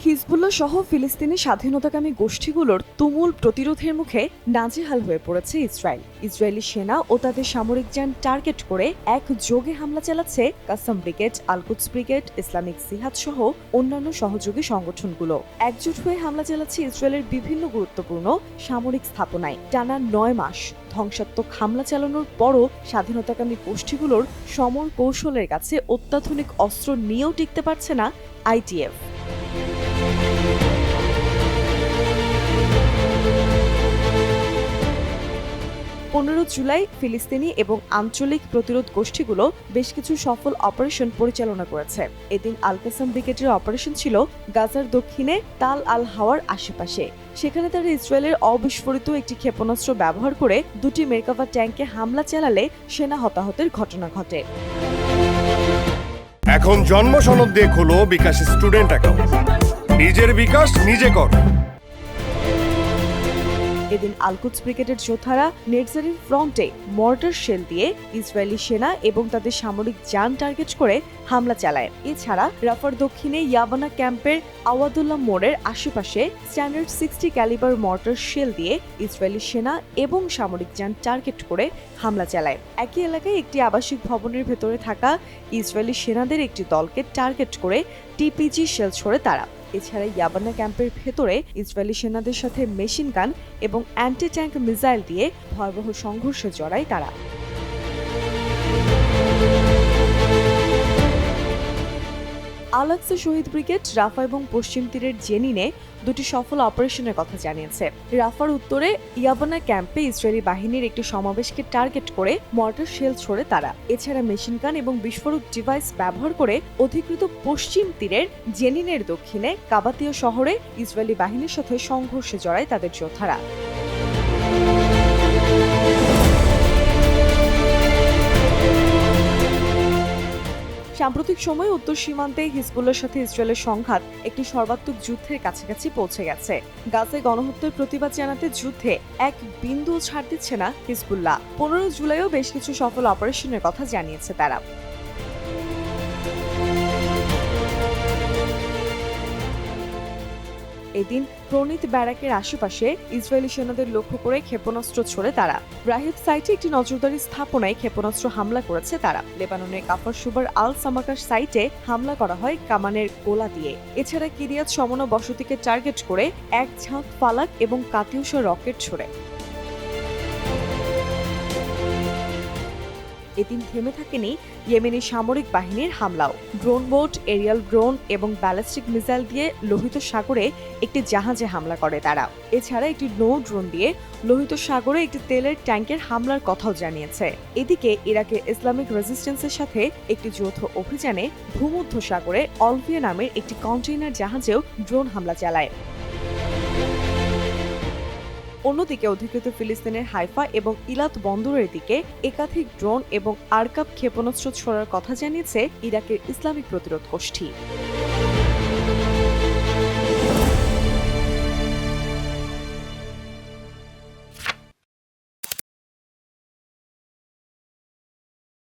Hezbollah সহ ফিলিস্তিনি স্বাধীনতাকামী গোষ্ঠীগুলোর তুমুল প্রতিরোধের মুখে নাজেহাল হয়ে পড়েছে ইসরায়েল। ইসরায়েলি সেনা ও তাদের সামরিক যান টার্গেট করে একযোগে হামলা চালাচ্ছে Kasam brigade, Al-Quds brigade, Islamic জিহাদ সহ অন্যান্য সহযোগী সংগঠনগুলো। একজোট হয়ে হামলা চালাচ্ছে ইসরায়েলের বিভিন্ন গুরুত্বপূর্ণ সামরিক স্থাপনায়। টানা ৯ মাস ধ্বংসাত্মক হামলা চালানোর পরও স্বাধীনতাকামী গোষ্ঠীগুলোর সমর কৌশলের কাছে অত্যাধুনিক অস্ত্র নিয়েও টিকতে পারছে না আইডিএফ। 15 জুলাই ফিলিস্তিনি এবং আঞ্চলিক প্রতিরোধ গোষ্ঠীগুলো বেশ কিছু সফল অপারেশন পরিচালনা করেছে। এদিন আল কাসাম ব্রিগেডের অপারেশন ছিল গাজার দক্ষিণে তাল আল হাওয়ার আশেপাশে। সেখানে তারা ইসরায়েলের অবিস্ফোরিত একটি ক্ষেপণাস্ত্র ব্যবহার করে দুটি মেরকাভা ট্যাঙ্কে হামলা চালালে সেনা হতাহতের ঘটনা ঘটে। এখন জন্ম সনদ দিয়ে খোলো বিকাশ স্টুডেন্ট অ্যাকাউন্ট। নিজের বিকাশ নিজে কর। এদিন আল-কুদস ব্রিগেডের যোদ্ধারা নেটজারির ফ্রন্টে মর্টার শেল দিয়ে ইসরায়েলি সেনা এবং তাদের সামরিক যান টার্গেট করে হামলা চালায়। এছাড়া রাফার দক্ষিণে ইয়াবানা ক্যাম্পের আওয়াদুল্লাহ মোড়ের আশেপাশে স্ট্যান্ডার্ড 60 ক্যালিবার মর্টার শেল দিয়ে ইসরায়েলি সেনা এবং সামরিক যান টার্গেট করে হামলা চালায়। একই এলাকায় একটি আবাসিক ভবনের ভেতরে থাকা ইসরায়েলি সেনাদের একটি দলকে টার্গেট করে টিপিজি শেল ছোড়ে তারা। এছাড়া ইয়াবানা ক্যাম্পের ভেতরে ইসরায়েলি সেনাদের সাথে মেশিন গান এবং অ্যান্টি ট্যাঙ্ক মিসাইল দিয়ে ভয়াবহ সংঘর্ষে জড়ায় তারা। আল-আকসা শহীদ ব্রিগেড রাফা এবং পশ্চিম তীরের জেনিনে দুটি সফল অপারেশনের কথা জানিয়েছে। রাফার উত্তরে ইয়াবানা ক্যাম্পে ইসরায়েলি বাহিনীর একটি সমাবেশকে টার্গেট করে মর্টার শেল ছোড়ে তারা। এছাড়া মেশিন গান এবং বিস্ফোরক ডিভাইস ব্যবহার করে অধিকৃত পশ্চিম তীরের জেনিনের দক্ষিণে কাবাতীয় শহরে ইসরায়েলি বাহিনীর সাথে সংঘর্ষে জড়ায় তাদের যোদ্ধারা। সাম্প্রতিক সময়ে উত্তর সীমান্তে হিজবুল্লাহর সাথে ইসরায়েলের সংঘাত একটি সর্বাত্মক যুদ্ধের কাছাকাছি পৌঁছে গেছে। গাজায় গণহত্যার প্রতিবাদ জানাতে যুদ্ধে এক বিন্দুও ছাড় দিচ্ছে না হিজবুল্লাহ। 15 জুলাইও বেশ কিছু সফল অপারেশনের কথা জানিয়েছে তারা। এদিন প্রণীত ব্যারাকের আশেপাশে ইসরায়েলি সেনাদের লক্ষ্য করে ক্ষেপণাস্ত্র ছোড়ে তারা। রাহিদ সাইটে একটি নজরদারি স্থাপনায় ক্ষেপণাস্ত্র হামলা করেছে তারা। লেবাননের কাফর সুবার আল সামাকার সাইটে হামলা করা হয় কামানের গোলা দিয়ে। এছাড়া কিরিয়াত সমনা বসতিকে টার্গেট করে এক ঝাঁক ফালাক এবং কাতিউষা রকেট ছোড়ে। এদিন থেমে থাকেনি ইয়েমেনি সামরিক বাহিনীর হামলাও। ড্রোন বোট, এরিয়াল ড্রোন এবং ব্যালিস্টিক মিসাইল দিয়ে লোহিত সাগরে একটি জাহাজে হামলা করে তারা। এছাড়া একটি নৌ ড্রোন দিয়ে লোহিত সাগরে একটি তেলের ট্যাঙ্কের হামলার কথাও জানিয়েছে। এদিকে ইরাকের ইসলামিক রেজিস্ট্যান্সের সাথে একটি যৌথ অভিযানে ভূমধ্য সাগরে অলভিয়া নামের একটি কন্টেইনার জাহাজেও ড্রোন হামলা চালায়। অন্যদিকে অধিকৃত ফিলিস্তিনের হাইফা এবং ইলাত বন্দরের দিকে একাধিক ড্রোন এবং আরকাব ক্ষেপণাস্ত্র ছোড়ার কথা জানিয়েছে ইরাকের ইসলামিক প্রতিরোধ গোষ্ঠী।